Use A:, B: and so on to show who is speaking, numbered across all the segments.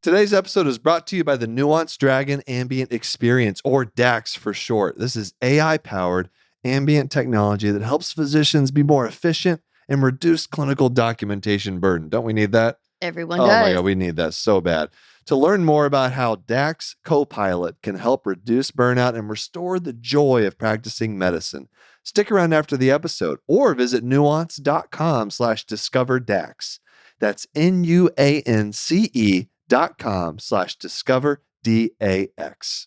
A: Today's episode is brought to you by the Nuance Dragon Ambient Experience, or DAX for short. This is AI-powered ambient technology that helps physicians be more efficient and reduce clinical documentation burden. Don't we need that?
B: Everyone
A: Oh
B: does.
A: my God, we need that so bad. To learn more about how DAX Copilot can help reduce burnout and restore the joy of practicing medicine, stick around after the episode or visit nuance.com/discoverdax. That's nuance.com/discoverdax.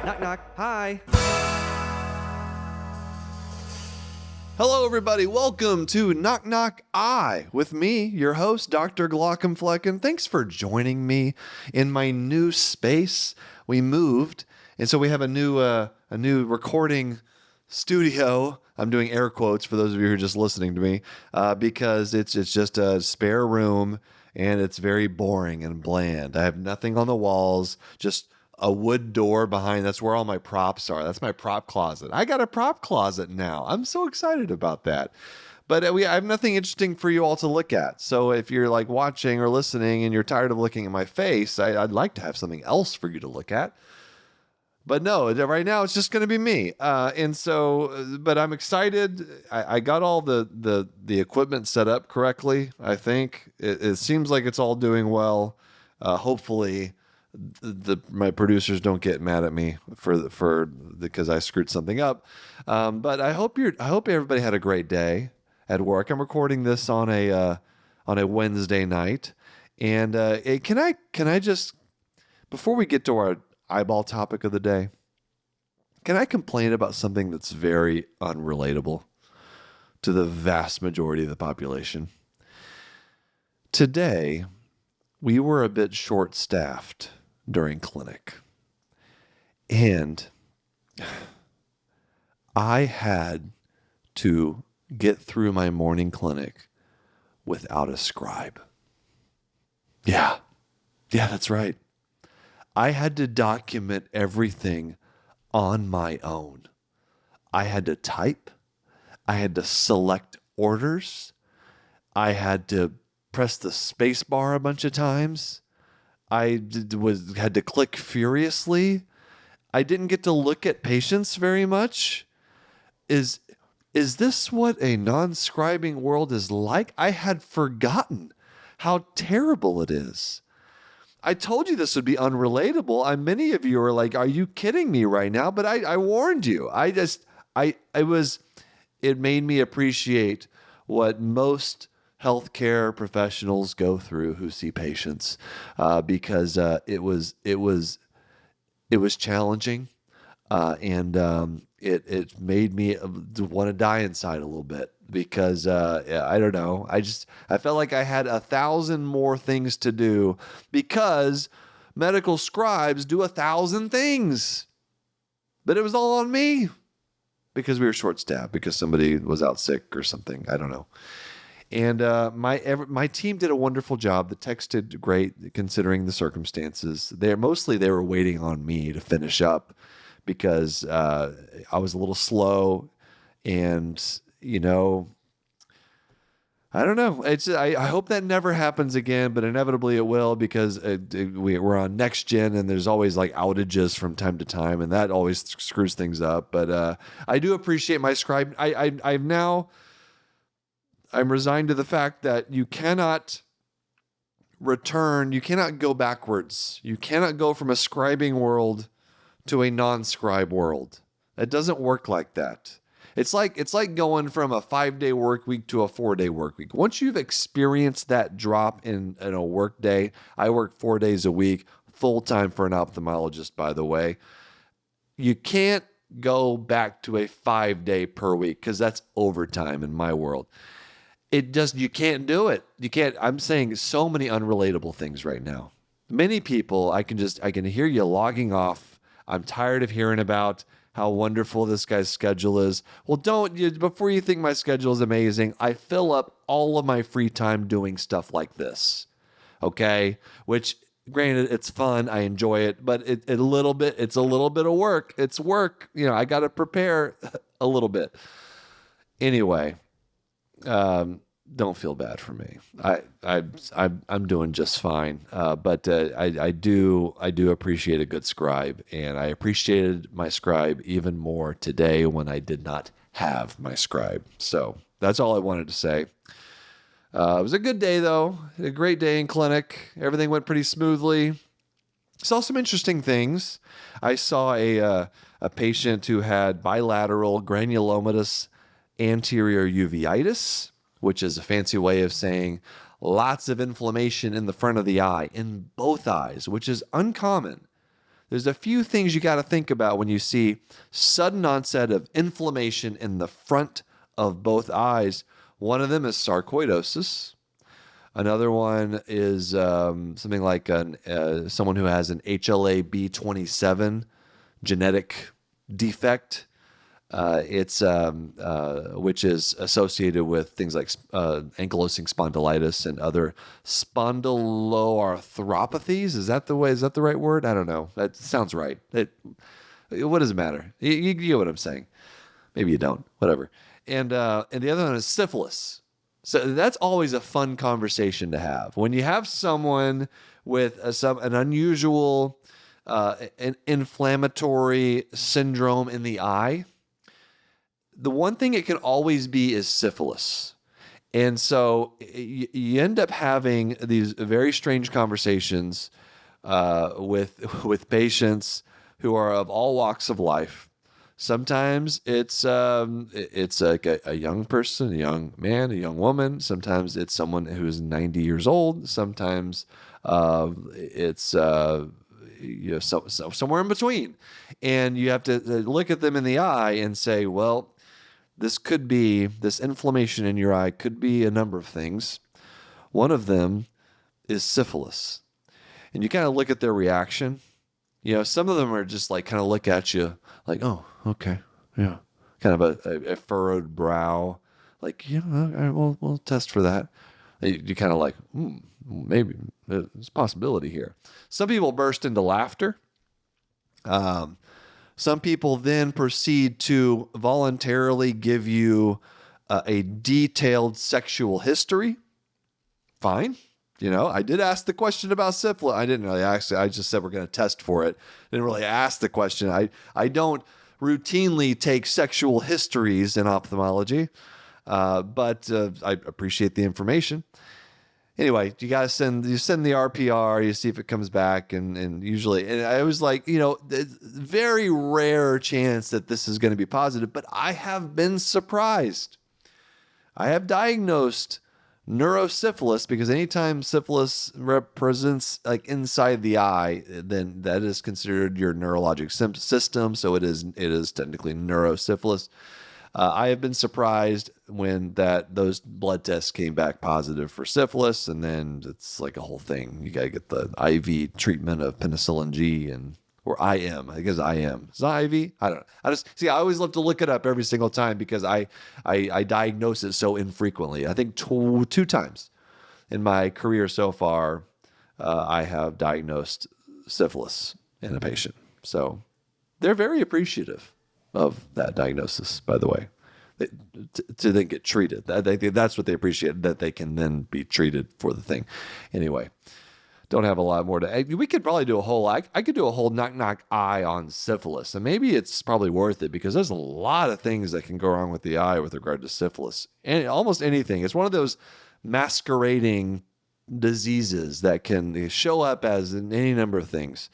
C: Knock, knock. Hi.
A: Hello, everybody. Welcome to Knock Knock I with me, your host, Dr. Glockenflecken. Thanks for joining me in my new space. We moved, and so we have a new recording studio. I'm doing air quotes for those of you who are just listening to me, because it's just a spare room, and it's very boring and bland. I have nothing on the walls, just a wood door behind. That's where all my props are. That's my prop closet. I got a prop closet now. I'm so excited about that. But I have nothing interesting for you all to look at. So if you're like watching or listening and you're tired of looking at my face, I'd like to have something else for you to look at. But no, right now it's just going to be me. But I'm excited. I got all the equipment set up correctly. I think it seems like it's all doing well. Hopefully my producers don't get mad at me because I screwed something up. But I hope everybody had a great day at work. I'm recording this on a Wednesday night, and can I just, before we get to our eyeball topic of the day, can I complain about something that's very unrelatable to the vast majority of the population? Today, we were a bit short-staffed during clinic, and I had to get through my morning clinic without a scribe. Yeah, that's right. I had to document everything on my own. I had to type. I had to select orders. I had to press the space bar a bunch of times. I had to click furiously. I didn't get to look at patients very much. Is this what a non-scribing world is like? I had forgotten how terrible it is. I told you this would be unrelatable. Many of you are like, "Are you kidding me right now?" But I warned you. It made me appreciate what most healthcare professionals go through who see patients, because it was challenging, and it made me want to die inside a little bit, because I don't know. I felt like I had 1,000 more things to do, because medical scribes do 1,000 things, but it was all on me because we were short-staffed, because somebody was out sick or something. I don't know. And my team did a wonderful job. The techs did great considering the circumstances. They were waiting on me to finish up, because I was a little slow, and I don't know. I hope that never happens again, but inevitably it will, because we're on next gen, and there's always like outages from time to time, and that always screws things up. But I do appreciate my scribe. I'm resigned to the fact that you cannot go backwards. You cannot go from a scribing world to a non-scribe world. It doesn't work like that. It's like going from a 5-day work week to a 4-day work week. Once you've experienced that drop in a work day, I work 4 days a week, full time for an ophthalmologist, by the way. You can't go back to a 5-day per week, because that's overtime in my world. You can't do it. You can't. I'm saying so many unrelatable things right now. Many people, I can hear you logging off. I'm tired of hearing about how wonderful this guy's schedule is. Well, before you think my schedule is amazing, I fill up all of my free time doing stuff like this. Okay? Which Granted, it's fun. I enjoy it, but it's a little bit of work. It's work. I got to prepare a little bit. Anyway, don't feel bad for me. I'm doing just fine. But I do appreciate a good scribe, and I appreciated my scribe even more today when I did not have my scribe. So that's all I wanted to say. It was a good day though. A great day in clinic. Everything went pretty smoothly. Saw some interesting things. I saw a patient who had bilateral granulomatous anterior uveitis, which is a fancy way of saying lots of inflammation in the front of the eye, in both eyes, which is uncommon. There's a few things you got to think about when you see sudden onset of inflammation in the front of both eyes. One of them is sarcoidosis. Another one is something like someone who has an HLA-B27 genetic defect. It's which is associated with things like ankylosing spondylitis and other spondyloarthropathies. Is that the right word? I don't know. That sounds right. What does it matter? You get what I'm saying. Maybe you don't. Whatever. And the other one is syphilis. So that's always a fun conversation to have. When you have someone with an unusual an inflammatory syndrome in the eye, the one thing it can always be is syphilis. And so you end up having these very strange conversations with patients who are of all walks of life. Sometimes it's like a young person, a young man, a young woman. Sometimes it's someone who's 90 years old. Sometimes it's somewhere in between. And you have to look at them in the eye and say, well, this inflammation in your eye could be a number of things. One of them is syphilis. And you kind of look at their reaction. Some of them are just like kind of look at you like, oh, okay, yeah. Kind of a furrowed brow. Like, yeah, all right, we'll test for that. You kind of like, maybe there's a possibility here. Some people burst into laughter. Some people then proceed to voluntarily give you a detailed sexual history. Fine. I did ask the question about syphilis. I didn't really ask it. I just said we're going to test for it. Didn't really ask the question. I don't routinely take sexual histories in ophthalmology, but I appreciate the information. Anyway, you send the RPR, you see if it comes back, and usually, and I was like, very rare chance that this is going to be positive, but I have been surprised. I have diagnosed neurosyphilis because anytime syphilis represents like inside the eye, then that is considered your neurologic system. So it is technically neurosyphilis. I have been surprised when those blood tests came back positive for syphilis, and then it's like a whole thing. You got to get the IV treatment of penicillin G or IM. I guess IM. Is that IV? I don't know. I always love to look it up every single time because I diagnose it so infrequently. I think two times in my career so far, I have diagnosed syphilis in a patient. So they're very appreciative of that diagnosis, by the way, to then get treated. That's what they appreciate, that they can then be treated for the thing. Anyway. Don't have a lot more to. We could probably do I could do a whole knock eye on syphilis, and maybe it's probably worth it because there's a lot of things that can go wrong with the eye with regard to syphilis, and almost anything. It's one of those masquerading diseases that can show up as any number of things,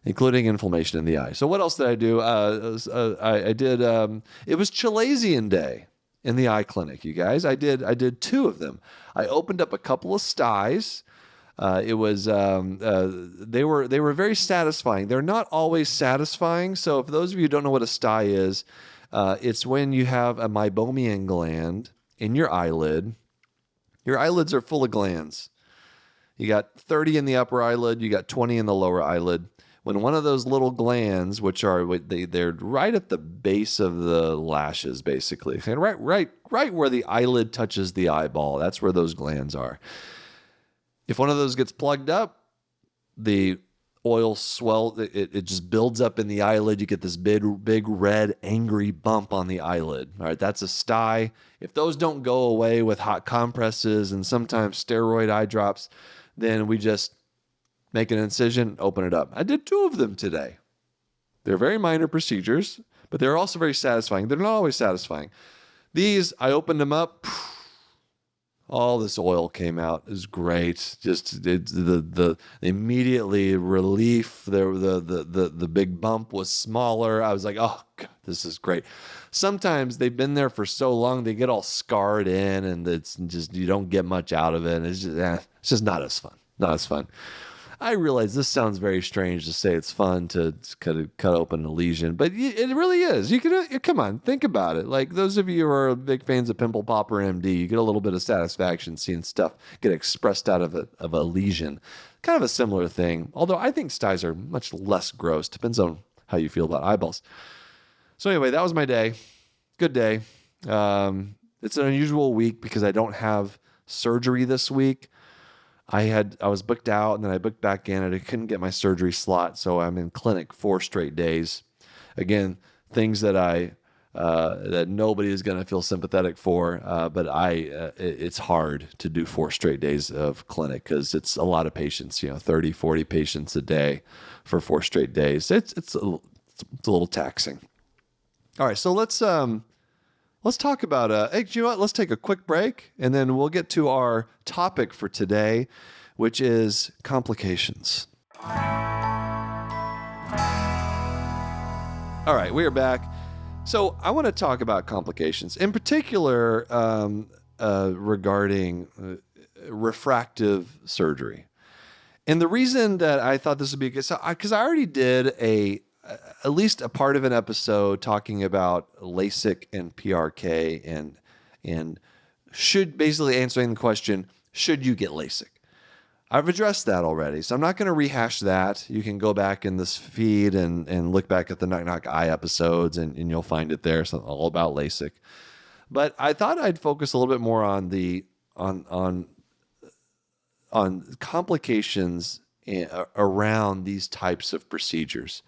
A: including inflammation in the eye. So what else did I do? I did. It was Chalazion Day in the eye clinic, you guys. I did two of them. I opened up a couple of styes. It was they were very satisfying. They're not always satisfying. So for those of you who don't know what a stye is, it's when you have a meibomian gland in your eyelid. Your eyelids are full of glands. You got 30 in the upper eyelid. You got 20 in the lower eyelid. When one of those little glands, which are they're right at the base of the lashes, basically, and right where the eyelid touches the eyeball, that's where those glands are. If one of those gets plugged up, the oil swell, it just builds up in the eyelid. You get this big red angry bump on the eyelid. All right, that's a sty. If those don't go away with hot compresses and sometimes steroid eye drops, then we just make an incision, open it up. I did 2 of them today. They're very minor procedures, but they're also very satisfying. They're not always satisfying. These, I opened them up. All this oil came out. It was great. Just the immediately relief. The big bump was smaller. I was like, oh, God, this is great. Sometimes they've been there for so long, they get all scarred in, and it's just you don't get much out of it. It's just not as fun. Not as fun. I realize this sounds very strange to say it's fun to cut open a lesion, but it really is. You can come on, think about it. Like those of you who are big fans of Pimple Popper MD, you get a little bit of satisfaction seeing stuff get expressed out of a lesion. Kind of a similar thing, although I think styes are much less gross. Depends on how you feel about eyeballs. So anyway, that was my day. Good day. It's an unusual week because I don't have surgery this week. I was booked out and then I booked back in and I couldn't get my surgery slot. So I'm in clinic 4 straight days. Again, things that that nobody is going to feel sympathetic for. But it's hard to do 4 straight days of clinic because it's a lot of patients, 30, 40 patients a day for 4 straight days. It's a little taxing. All right. So let's talk about, hey, you know what? Let's take a quick break and then we'll get to our topic for today, which is complications. All right, we are back. So I want to talk about complications, in particular regarding refractive surgery. And the reason that I thought this would be good, because I already did at least a part of an episode talking about LASIK and PRK and should basically answering the question, should you get LASIK? I've addressed that already, so I'm not going to rehash that. You can go back in this feed and look back at the Knock Knock Eye episodes and you'll find it there. It's all about LASIK. But I thought I'd focus a little bit more on complications around these types of procedures.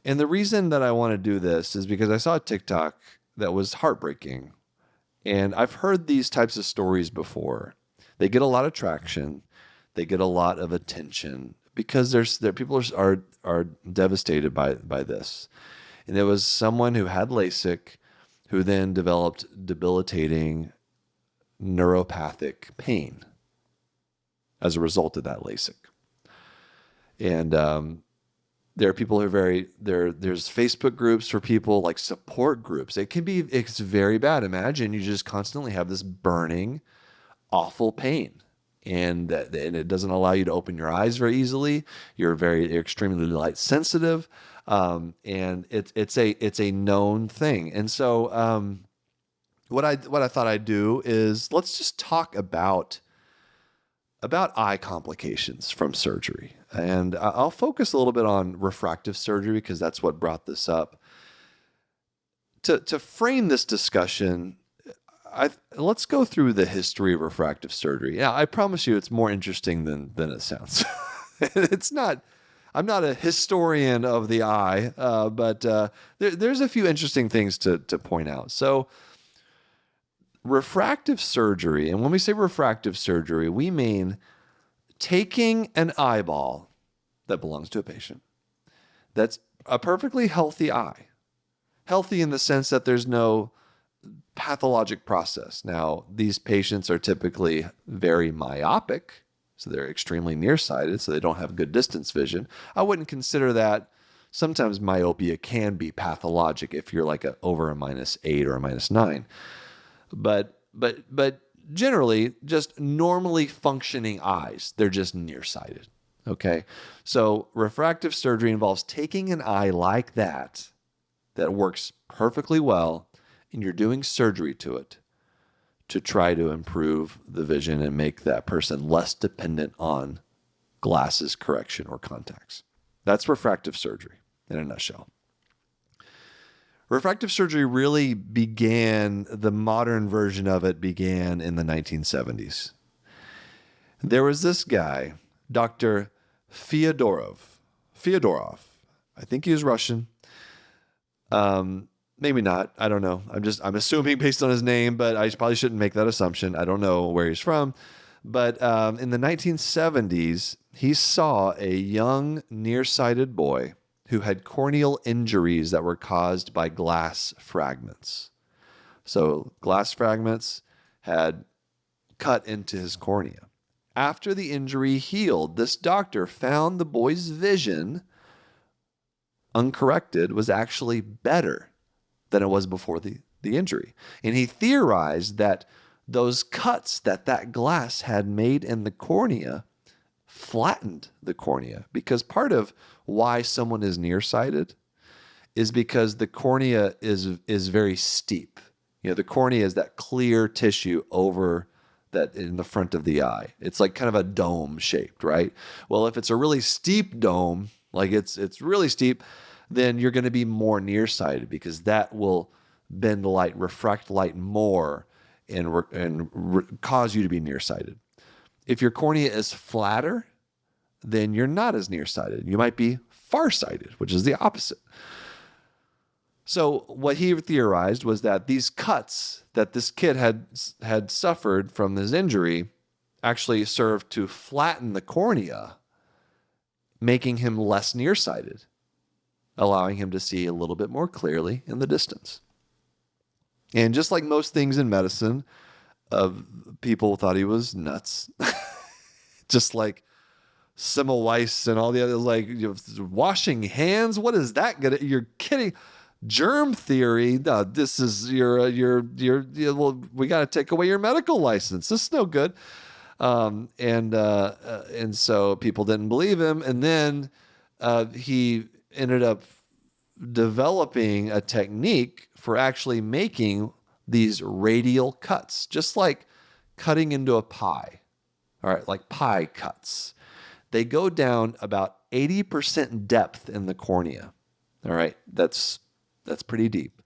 A: And the reason that I want to do this is because I saw a TikTok that was heartbreaking. And I've heard these types of stories before. They get a lot of traction. They get a lot of attention because people are devastated by this. And there was someone who had LASIK who then developed debilitating neuropathic pain as a result of that LASIK. And there are people who are there's Facebook groups for people, like support groups. It's very bad. Imagine you just constantly have this burning, awful pain. And it doesn't allow you to open your eyes very easily. You're extremely light sensitive. And it's a known thing. And so, what I thought I'd do is let's just talk about eye complications from surgery. And I'll focus a little bit on refractive surgery because that's what brought this up. To frame this discussion, let's go through the history of refractive surgery. Yeah, I promise you it's more interesting than it sounds. It's not. I'm not a historian of the eye, but there's a few interesting things to point out. So refractive surgery, and when we say refractive surgery, we mean taking an eyeball that belongs to a patient that's a perfectly healthy eye. Healthy in the sense that there's no pathologic process. Now, these patients are typically very myopic, so they're extremely nearsighted, so they don't have good distance vision. I wouldn't consider that. Sometimes myopia can be pathologic if you're like over a -8 or a -9. But generally, just normally functioning eyes, they're just nearsighted. Okay? So refractive surgery involves taking an eye like that works perfectly well, and you're doing surgery to it to try to improve the vision and make that person less dependent on glasses correction or contacts. That's refractive surgery in a nutshell. Refractive surgery really began, the modern version of it began in the 1970s. There was this guy, Dr. Fyodorov. I think he was Russian. Maybe not. I don't know. I'm assuming based on his name, but I probably shouldn't make that assumption. I don't know where he's from. But in the 1970s, he saw a young nearsighted boy who had corneal injuries that were caused by glass fragments. So glass fragments had cut into his cornea. After the injury healed, this doctor found the boy's vision, uncorrected, was actually better than it was before the injury. And he theorized that those cuts that glass had made in the cornea flattened the cornea, because part of why someone is nearsighted is because the cornea is very steep. The cornea is that clear tissue over that in the front of the eye. It's like kind of a dome shaped, right? Well, if it's a really steep dome, like it's really steep, then you're going to be more nearsighted because that will bend light, refract light more, and cause you to be nearsighted. If your cornea is flatter, then you're not as nearsighted. You might be farsighted, which is the opposite. So what he theorized was that these cuts that this kid had suffered from his injury actually served to flatten the cornea, making him less nearsighted, allowing him to see a little bit more clearly in the distance. And just like most things in medicine, people thought he was nuts. Just like Semmelweis and all the other, like, washing hands. What is that gonna? You're kidding. Germ theory. No, this is your. Well, we got to take away your medical license. This is no good. And so people didn't believe him. And then he ended up developing a technique for actually making these radial cuts, just like cutting into a pie. All right, like pie cuts. They go down about 80% depth in the cornea. All right, that's pretty deep.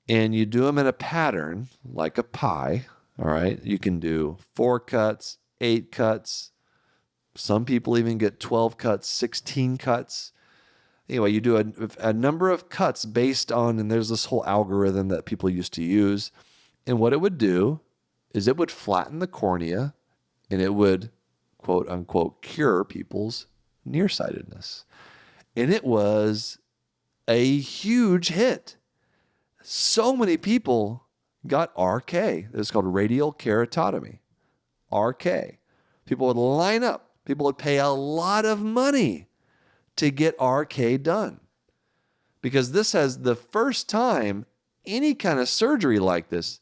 A: And you do them in a pattern like a pie. All right, you can do 4 cuts, 8 cuts. Some people even get 12 cuts, 16 cuts. Anyway, you do a number of cuts based on, and there's this whole algorithm that people used to use. And what it would do is it would flatten the cornea, and it would, quote unquote, cure people's nearsightedness. And it was a huge hit. So many people got RK. It was called radial keratotomy. RK. People would line up. People would pay a lot of money to get RK done, because this has the first time any kind of surgery like this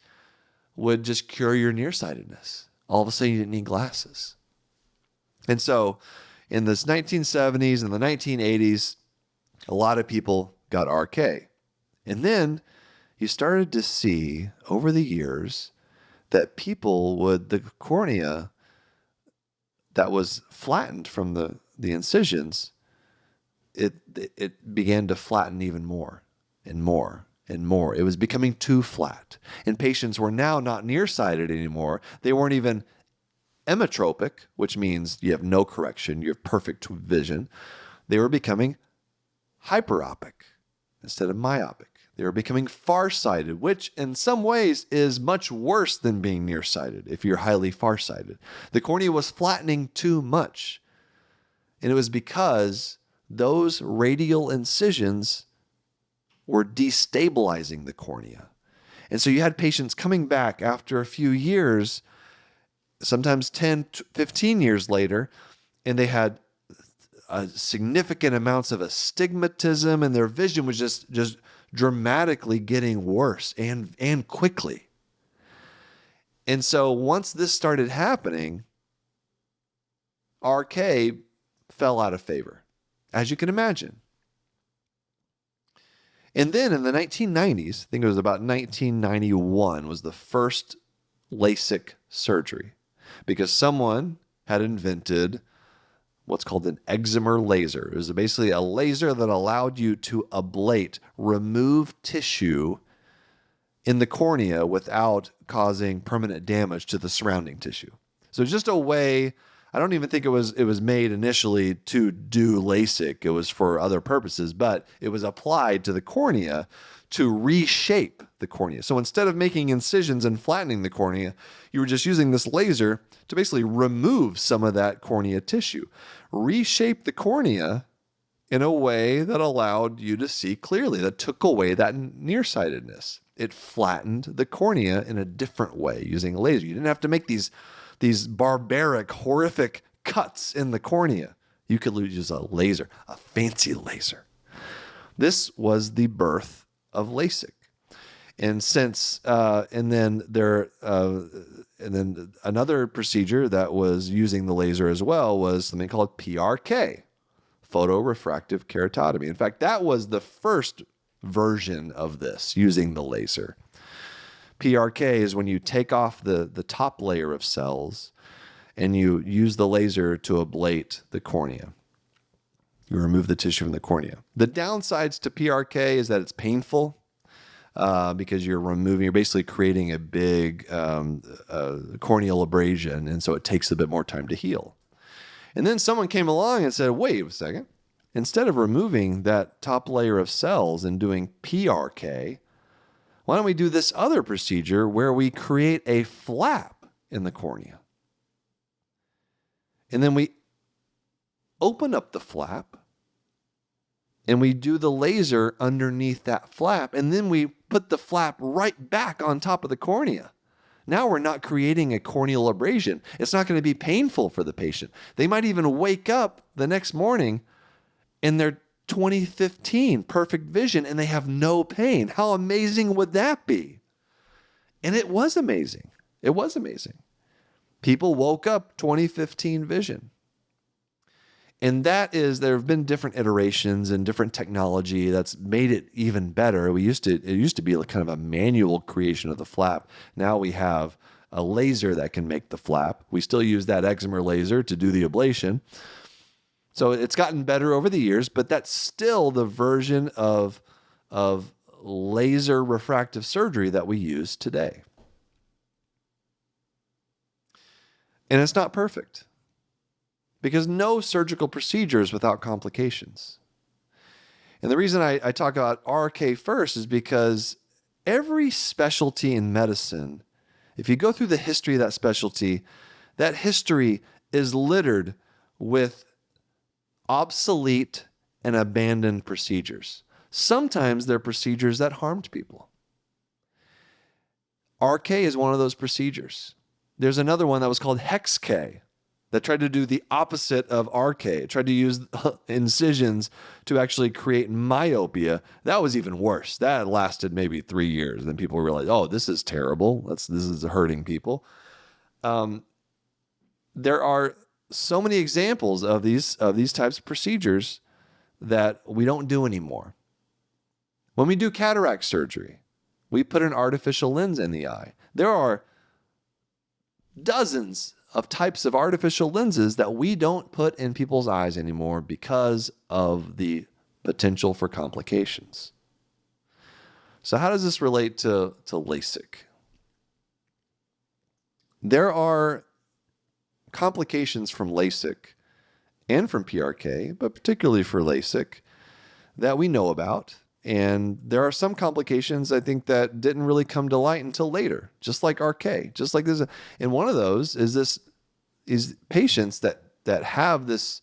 A: would just cure your nearsightedness. All of a sudden you didn't need glasses. And so in the 1970s and the 1980s, a lot of people got RK. And then you started to see over the years that people would, the cornea that was flattened from the incisions, it began to flatten even more and more and more. It was becoming too flat. And patients were now not nearsighted anymore. They weren't even emmetropic, which means you have no correction, you have perfect vision. They were becoming hyperopic instead of myopic. They were becoming farsighted, which in some ways is much worse than being nearsighted if you're highly farsighted. The cornea was flattening too much. And it was because those radial incisions were destabilizing the cornea. And so you had patients coming back after a few years, sometimes 10, 15 years later, and they had significant amounts of astigmatism, and their vision was just dramatically getting worse and quickly. And so once this started happening, RK fell out of favor, as you can imagine. And then in the 1990s, I think it was about 1991, was the first LASIK surgery, because someone had invented what's called an excimer laser. It was basically a laser that allowed you to ablate, remove tissue in the cornea without causing permanent damage to the surrounding tissue. So just a way I don't even think it was made initially to do LASIK. It was for other purposes, but it was applied to the cornea to reshape the cornea. So instead of making incisions and flattening the cornea, you were just using this laser to basically remove some of that cornea tissue, reshape the cornea in a way that allowed you to see clearly, that took away that nearsightedness. It flattened the cornea in a different way using a laser. You didn't have to make these barbaric, horrific cuts in the cornea. You could use a laser, a fancy laser. This was the birth of LASIK. And then another procedure that was using the laser as well was something called PRK, photorefractive keratotomy. In fact, that was the first version of this using the laser. PRK is when you take off the top layer of cells and you use the laser to ablate the cornea. You remove the tissue from the cornea. The downsides to PRK is that it's painful because you're basically creating a big corneal abrasion, and so it takes a bit more time to heal. And then someone came along and said, wait a second. Instead of removing that top layer of cells and doing PRK, why don't we do this other procedure where we create a flap in the cornea? And then we open up the flap and we do the laser underneath that flap, and then we put the flap right back on top of the cornea. Now we're not creating a corneal abrasion. It's not going to be painful for the patient. They might even wake up the next morning in their 2015 perfect vision and they have no pain. How amazing would that be? And it was amazing. It was amazing. People woke up 2015 vision. And there have been different iterations and different technology that's made it even better. It used to be like kind of a manual creation of the flap. Now we have a laser that can make the flap. We still use that excimer laser to do the ablation. So it's gotten better over the years, but that's still the version of laser refractive surgery that we use today. And it's not perfect, because no surgical procedure is without complications. And the reason I talk about RK first is because every specialty in medicine, if you go through the history of that specialty, that history is littered with obsolete and abandoned procedures. Sometimes they're procedures that harmed people. RK is one of those procedures. There's another one that was called Hex-K that tried to do the opposite of RK. It tried to use incisions to actually create myopia. That was even worse. That lasted maybe 3 years. Then people realized, oh, this is terrible. This is hurting people. There are so many examples of these types of procedures that we don't do anymore. When we do cataract surgery, we put an artificial lens in the eye. There are dozens of types of artificial lenses that we don't put in people's eyes anymore because of the potential for complications. So how does this relate to LASIK? There are complications from LASIK and from PRK, but particularly for LASIK, that we know about. And there are some complications, I think, that didn't really come to light until later, just like RK, just like this. And one of those is patients that have this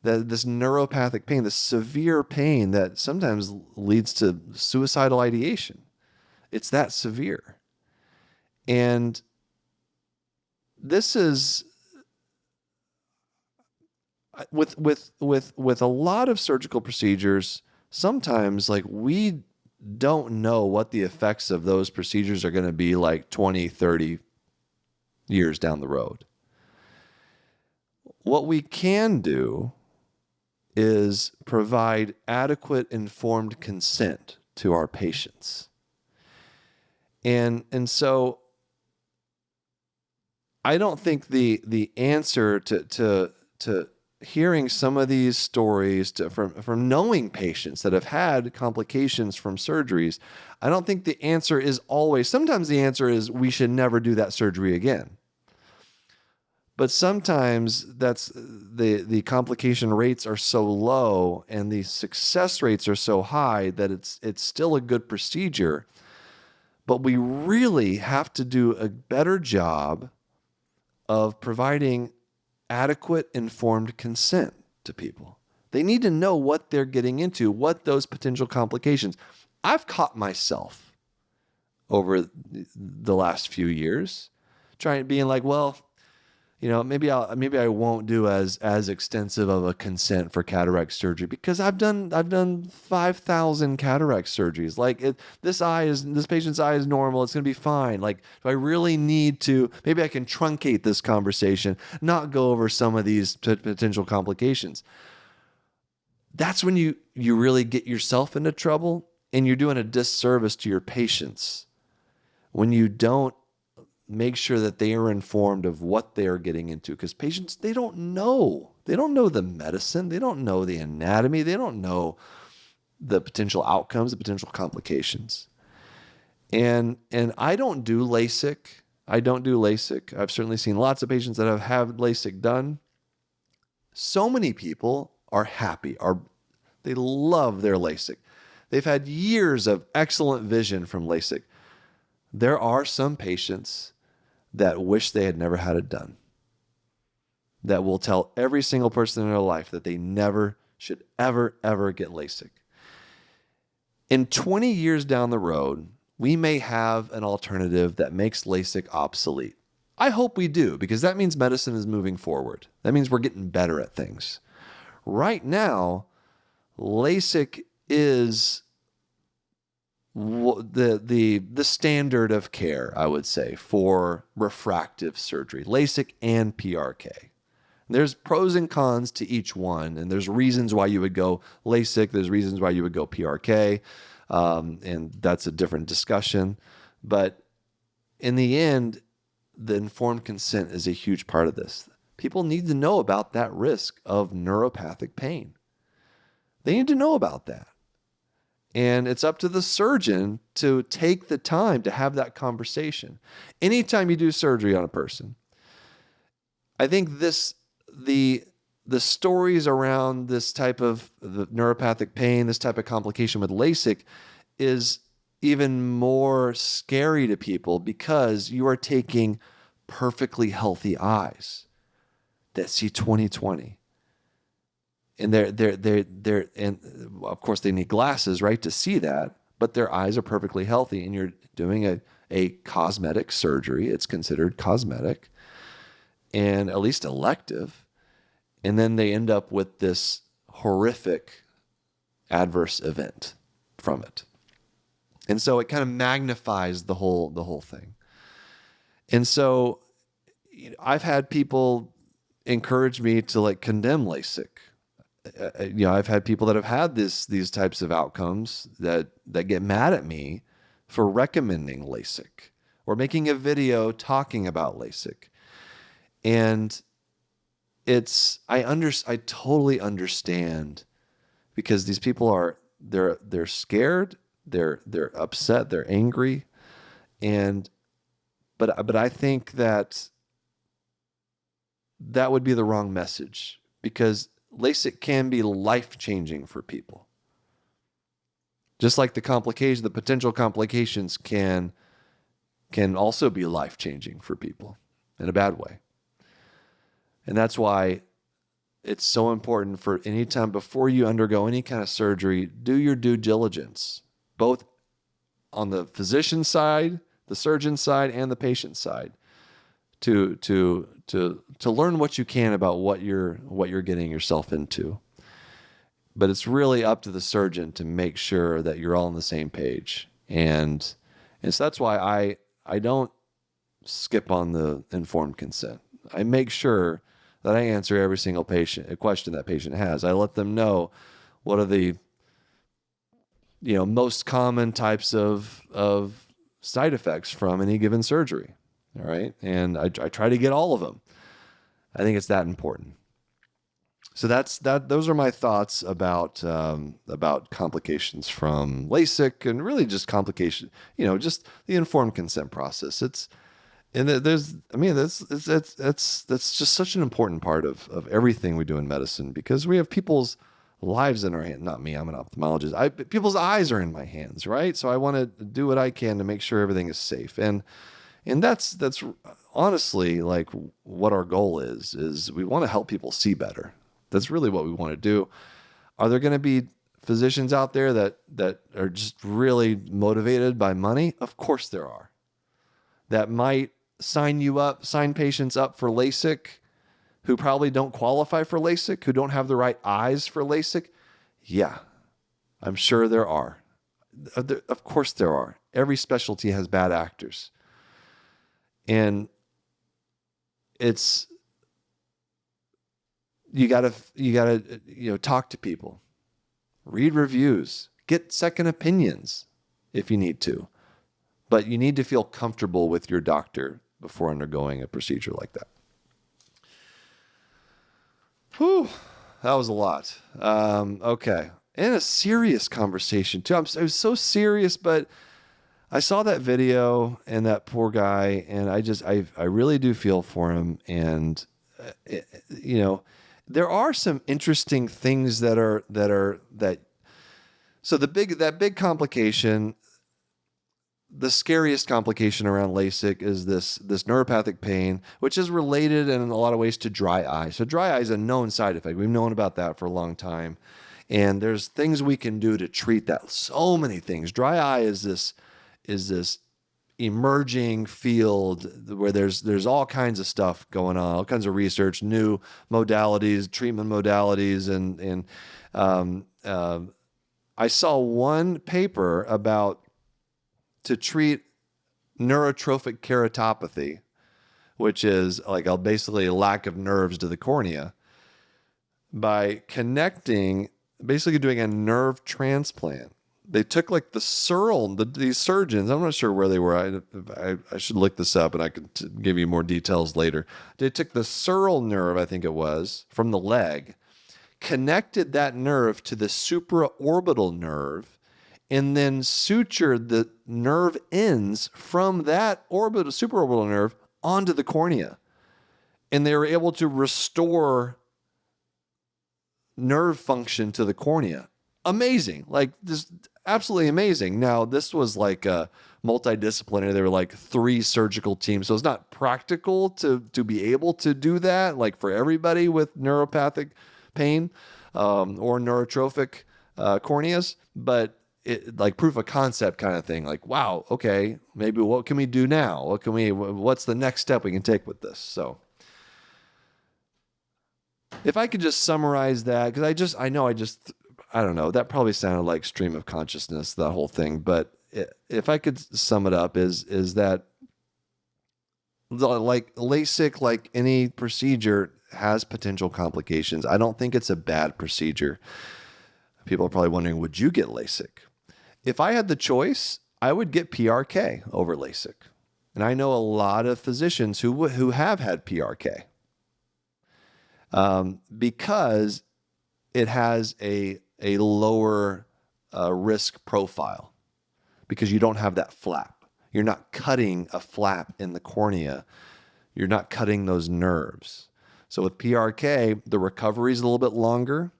A: neuropathic pain, this severe pain that sometimes leads to suicidal ideation. It's that severe. And this is with a lot of surgical procedures. Sometimes, like, we don't know what the effects of those procedures are going to be like 20, 30 years down the road. What we can do is provide adequate informed consent to our patients. And so I don't think the answer to hearing some of these stories from knowing patients that have had complications from surgeries, I don't think the answer is always, sometimes the answer is we should never do that surgery again. But sometimes that's the complication rates are so low and the success rates are so high that it's still a good procedure. But we really have to do a better job of providing adequate informed consent to people. They need to know what they're getting into, what those potential complications. I've caught myself over the last few years being like, well, maybe I won't do as extensive of a consent for cataract surgery because I've done 5,000 cataract surgeries. Like this patient's eye is normal. It's going to be fine. Like, do I really need to? Maybe I can truncate this conversation, not go over some of these potential complications. That's when you really get yourself into trouble, and you're doing a disservice to your patients when you don't make sure that they are informed of what they are getting into, because patients, they don't know the medicine, they don't know the anatomy, they don't know the potential outcomes, the potential complications. And I don't do LASIK. I've certainly seen lots of patients that have had LASIK done. So many people are happy, they love their LASIK. They've had years of excellent vision from LASIK. There are some patients that wish they had never had it done, that will tell every single person in their life that they never should ever get LASIK. In 20 years down the road, we may have an alternative that makes LASIK obsolete. I hope we do, because that means medicine is moving forward. That means we're getting better at things. Right now, LASIK is the standard of care, I would say, for refractive surgery, LASIK and PRK. There's pros and cons to each one, and there's reasons why you would go LASIK, there's reasons why you would go PRK, and that's a different discussion. But in the end, the informed consent is a huge part of this. People need to know about that risk of neuropathic pain. They need to know about that. And it's up to the surgeon to take the time to have that conversation. Anytime you do surgery on a person, I think the stories around this type of the neuropathic pain, this type of complication with LASIK is even more scary to people, because you are taking perfectly healthy eyes that see 20/20. And they're and of course they need glasses, right, to see that, but their eyes are perfectly healthy, and you're doing a cosmetic surgery. It's considered cosmetic and at least elective. And then they end up with this horrific adverse event from it. And so it kind of magnifies the whole thing. And so I've had people encourage me to condemn LASIK. I've had people that have had these types of outcomes that get mad at me for recommending LASIK or making a video talking about LASIK. And I totally understand, because these people they're scared, they're upset, they're angry, but I think that would be the wrong message, because LASIK can be life-changing for people. Just like the potential complications can also be life-changing for people in a bad way. And that's why it's so important for any time before you undergo any kind of surgery, do your due diligence, both on the physician side, the surgeon side, and the patient side, to learn what you can about what you're getting yourself into. But it's really up to the surgeon to make sure that you're all on the same page. And so that's why I don't skip on the informed consent. I make sure that I answer every single question that patient has. I let them know what are the most common types of side effects from any given surgery. All right. And I try to get all of them. I think it's that important. So those are my thoughts about complications from LASIK, and really just complication, just the informed consent process. And that's just such an important part of everything we do in medicine, because we have people's lives in our hands. Not me, I'm an ophthalmologist. People's eyes are in my hands, right? So I want to do what I can to make sure everything is safe. And that's honestly like what our goal is we want to help people see better. That's really what we want to do. Are there going to be physicians out there that are just really motivated by money? Of course there are. That might sign patients up for LASIK who probably don't qualify for LASIK, who don't have the right eyes for LASIK. Yeah, I'm sure there are. Of course there are. Every specialty has bad actors. And it's, you gotta talk to people, read reviews, get second opinions if you need to, but you need to feel comfortable with your doctor before undergoing a procedure like that. Whew, that was a lot. Okay, and a serious conversation too. It was so serious, but I saw that video and that poor guy, and I really do feel for him. And there are some interesting things that. So that big complication, the scariest complication around LASIK is this neuropathic pain, which is related in a lot of ways to dry eye. So dry eye is a known side effect. We've known about that for a long time, and there's things we can do to treat that. So many things. Dry eye is this emerging field where there's all kinds of stuff going on, all kinds of research, new modalities, treatment modalities, and I saw one paper about to treat neurotrophic keratopathy, which is like basically a lack of nerves to the cornea, by basically doing a nerve transplant. They took like these surgeons, I'm not sure where they were. I should look this up and I can give you more details later. They took the sural nerve, I think it was, from the leg, connected that nerve to the supraorbital nerve, and then sutured the nerve ends from that supraorbital nerve onto the cornea. And they were able to restore nerve function to the cornea. Amazing. Like, this, absolutely amazing. Now, this was like a multidisciplinary. There were like 3 surgical teams. So it's not practical to be able to do that, like for everybody with neuropathic pain or neurotrophic corneas, but it, like proof of concept kind of thing. Like, wow, okay, maybe what can we do now? What's the next step we can take with this? So if I could just summarize that, because I don't know, that probably sounded like stream of consciousness, that whole thing. But if I could sum it up, is that like LASIK, like any procedure, has potential complications. I don't think it's a bad procedure. People are probably wondering, would you get LASIK? If I had the choice, I would get PRK over LASIK. And I know a lot of physicians who have had PRK because it has a lower risk profile, because you don't have that flap. You're not cutting a flap in the cornea. You're not cutting those nerves. So with PRK, the recovery is a little bit longer.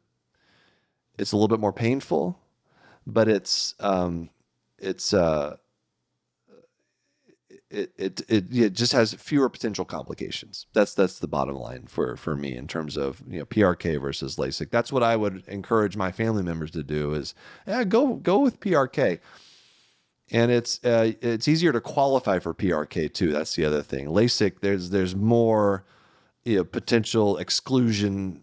A: It's a little bit more painful, but it just has fewer potential complications. That's the bottom line for me in terms of PRK versus LASIK. That's what I would encourage my family members to do is go with PRK. And it's easier to qualify for PRK too. That's the other thing. LASIK, there's more potential exclusions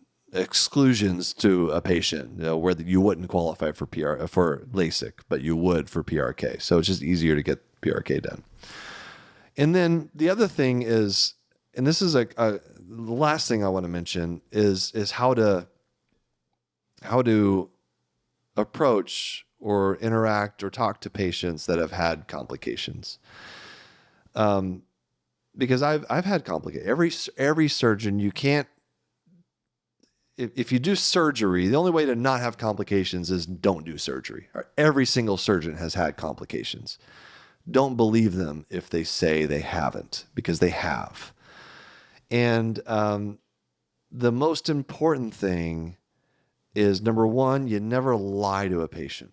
A: to a patient, where you wouldn't qualify for LASIK, but you would for PRK. So it's just easier to get PRK done. And then the other thing is, and this is the last thing I want to mention is how to approach or interact or talk to patients that have had complications. Because I've had complications. Every surgeon, you can't. If you do surgery, the only way to not have complications is don't do surgery. Every single surgeon has had complications. don't believe them if they say they haven't, because they have. And the most important thing is, number one, you never lie to a patient.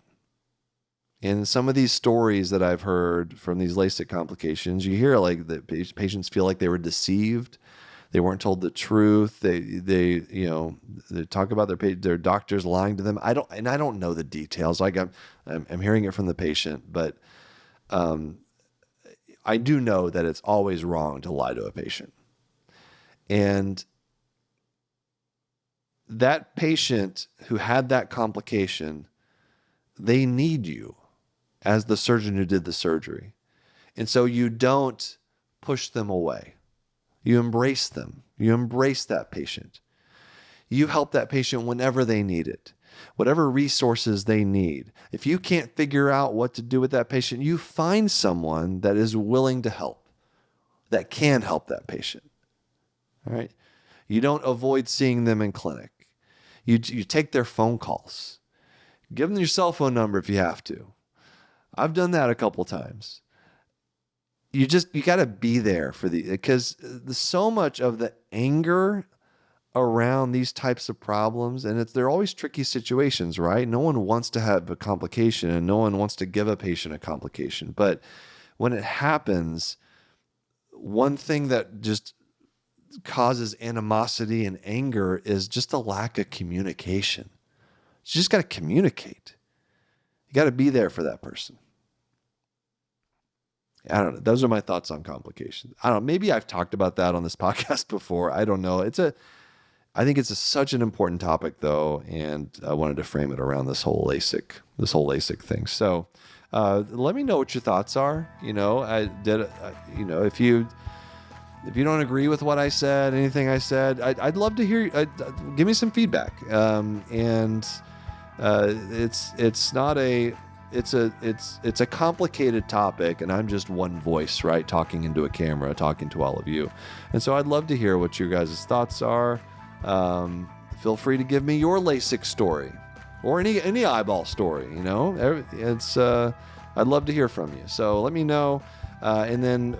A: In some of these stories that I've heard from these LASIK complications, you hear like the patients feel like they were deceived. They weren't told the truth. They talk about their doctors lying to them. I don't know the details. Like I'm hearing it from the patient, but I do know that it's always wrong to lie to a patient. And that patient who had that complication, they need you as the surgeon who did the surgery. And so you don't push them away. You embrace them. You embrace that patient. You help that patient whenever they need it, whatever resources they need. If you can't figure out what to do with that patient, you find someone that is willing to help, that can help that patient. All right? You don't avoid seeing them in clinic. You take their phone calls. Give them your cell phone number if you have to. I've done that a couple times. You got to be there because so much of the anger around these types of problems, and they're always tricky situations, right? No one wants to have a complication, and no one wants to give a patient a complication. But when it happens, one thing that just causes animosity and anger is just a lack of communication. You just got to communicate. You got to be there for that person. I don't know. Those are my thoughts on complications. I don't know. Maybe I've talked about that on this podcast before. I don't know. I think it's such an important topic though. And I wanted to frame it around this whole LASIK thing. So, let me know what your thoughts are. If you don't agree with what I said, anything I said, I'd love to hear, give me some feedback. It's a complicated topic, and I'm just one voice, right? Talking into a camera, talking to all of you. And so I'd love to hear what your guys' thoughts are. Feel free to give me your LASIK story or any eyeball story, I'd love to hear from you. So let me know. And then,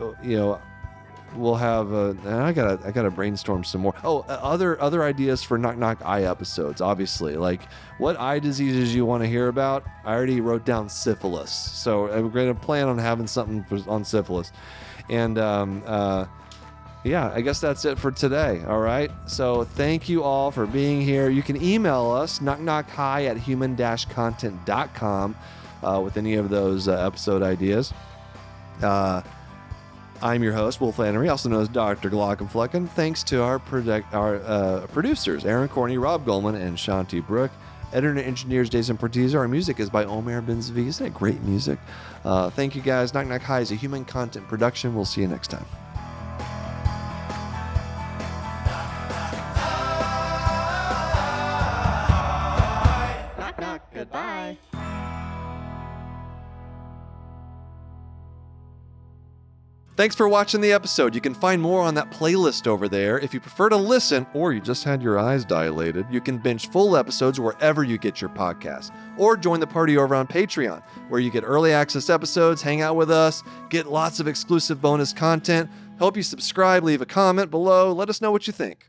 A: we'll have I gotta brainstorm some more. Other ideas for Knock Knock Eye episodes, obviously, like what eye diseases you want to hear about. I already wrote down syphilis, so I'm going to plan on having something on syphilis. And I guess that's it for today. All right, so thank you all for being here. You can email us knockknockhi@human-content.com with any of those episode ideas. I'm your host, Will Flannery, also known as Dr. Glockenflecken. Thanks to our producers, Aaron Corney, Rob Goldman, and Shanti Brook. Editor and engineers, Jason Portiza. Our music is by Omer Benzavi. Isn't that great music? Thank you, guys. Knock Knock Hi is a human content production. We'll see you next time.
C: Knock, knock, goodbye.
A: Thanks for watching the episode. You can find more on that playlist over there. If you prefer to listen, or you just had your eyes dilated, you can binge full episodes wherever you get your podcasts. Or join the party over on Patreon, where you get early access episodes, hang out with us, get lots of exclusive bonus content. Hope you subscribe, leave a comment below. Let us know what you think.